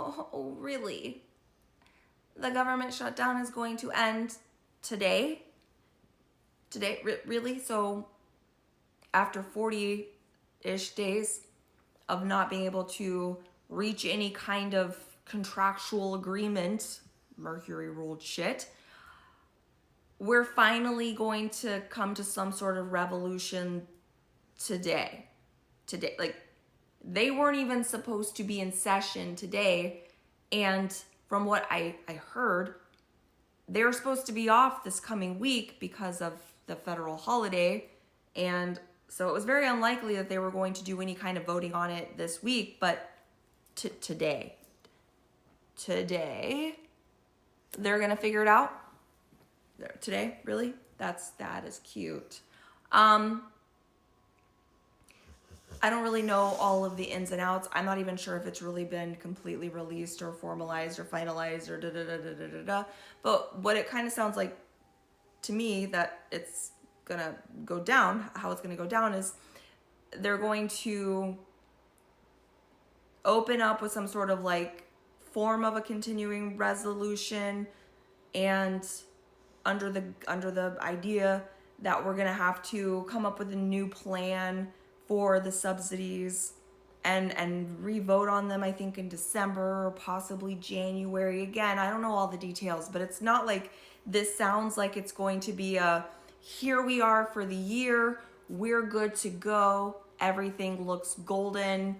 Oh, really? The government shutdown is going to end today? Today? Really? So after 40-ish days of not being able to reach any kind of contractual agreement, Mercury ruled shit, we're finally going to come to some sort of revolution today. Like, they weren't even supposed to be in session today. And from what I heard, they're supposed to be off this coming week because of the federal holiday. And so it was very unlikely that they were going to do any kind of voting on it this week. But today, they're going to figure it out. Today, really? That is cute. I don't really know all of the ins and outs. I'm not even sure if it's really been completely released or formalized or finalized or da-da-da-da-da-da-da. But what it kind of sounds like to me that it's going to go down, how it's going to go down is they're going to open up with some sort of like form of a continuing resolution, and under the idea that we're going to have to come up with a new plan for the subsidies and re-vote on them, I think in December or possibly January. Again, I don't know all the details, but it's not like this sounds like it's going to be a, here we are for the year, we're good to go, everything looks golden,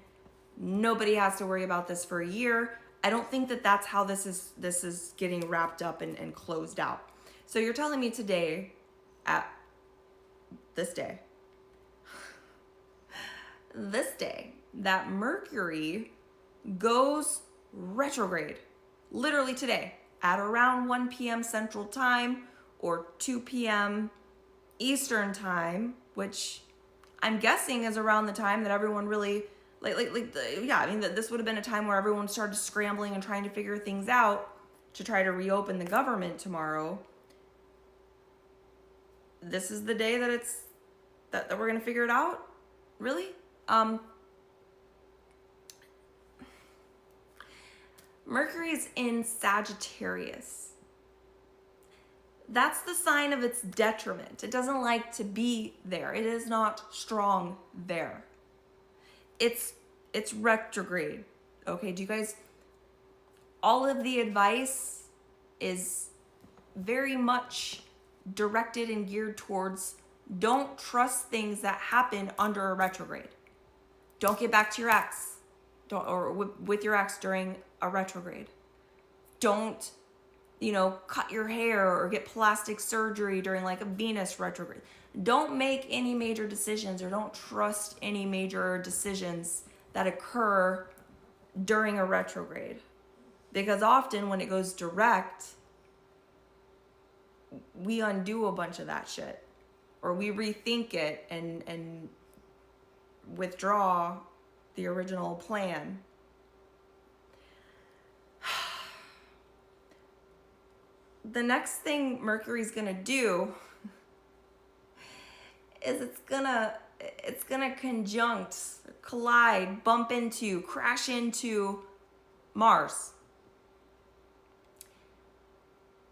nobody has to worry about this for a year. I don't think that that's how this is getting wrapped up and closed out. So you're telling me today, at this day, that Mercury goes retrograde, literally today, at around 1 p.m. Central Time or 2 p.m. Eastern Time, which I'm guessing is around the time that everyone really, this would have been a time where everyone started scrambling and trying to figure things out to try to reopen the government tomorrow. This is the day that we're gonna figure it out? Really? Mercury's in Sagittarius. That's the sign of its detriment. It doesn't like to be there. It is not strong there. It's retrograde. Okay, do you guys, all of the advice is very much directed and geared towards don't trust things that happen under a retrograde. Don't get back to your ex, or with your ex during a retrograde. Don't, cut your hair or get plastic surgery during like a Venus retrograde. Don't make any major decisions or don't trust any major decisions that occur during a retrograde. Because often when it goes direct, we undo a bunch of that shit, or we rethink it and withdraw the original plan. The next thing Mercury's gonna do is it's gonna conjunct, collide, bump into, crash into Mars.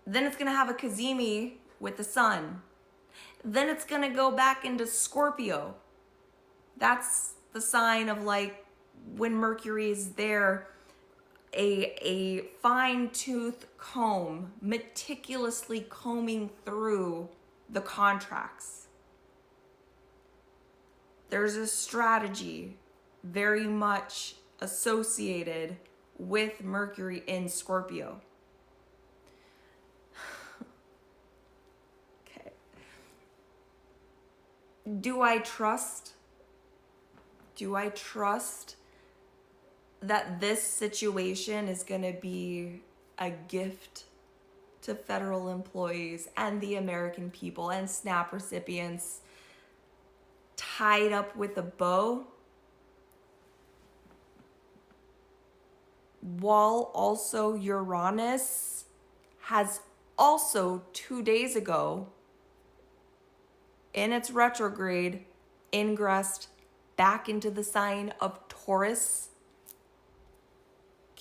Then it's gonna have a Cazimi with the sun. Then it's gonna go back into Scorpio. That's the sign of like when Mercury is there, a fine-tooth comb, meticulously combing through the contracts. There's a strategy very much associated with Mercury in Scorpio. Okay. Do I trust that this situation is going to be a gift to federal employees and the American people and SNAP recipients tied up with a bow, while also Uranus has also 2 days ago in its retrograde ingressed back into the sign of Taurus?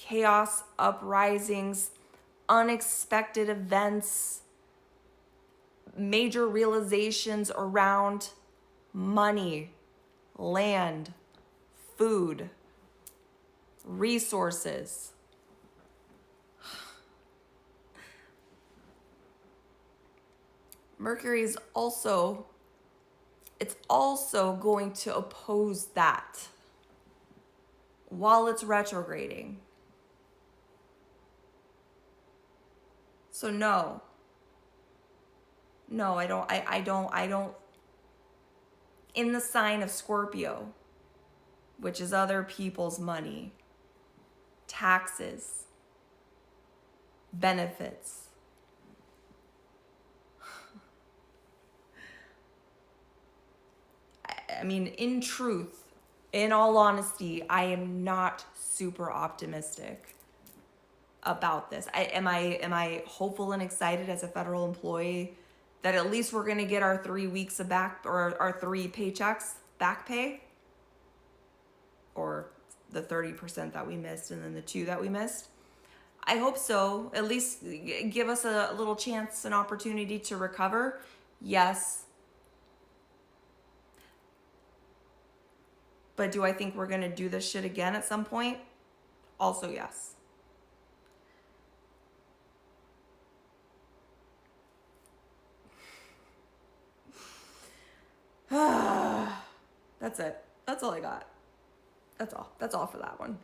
chaos, uprisings, unexpected events, major realizations around money, land, food, resources. Mercury is also, it's also going to oppose that while it's retrograding. So no, I don't, in the sign of Scorpio, which is other people's money, taxes, benefits. I mean, in truth, in all honesty, I am not super optimistic about this. Am I hopeful and excited as a federal employee that at least we're gonna get our 3 weeks of back, or our 3 paychecks back pay, or the 30% that we missed and then the 2 that we missed? I hope so. At least give us a little chance, an opportunity to recover. Yes. But do I think we're gonna do this shit again at some point? Also, yes. That's it. That's all I got. That's all for that one.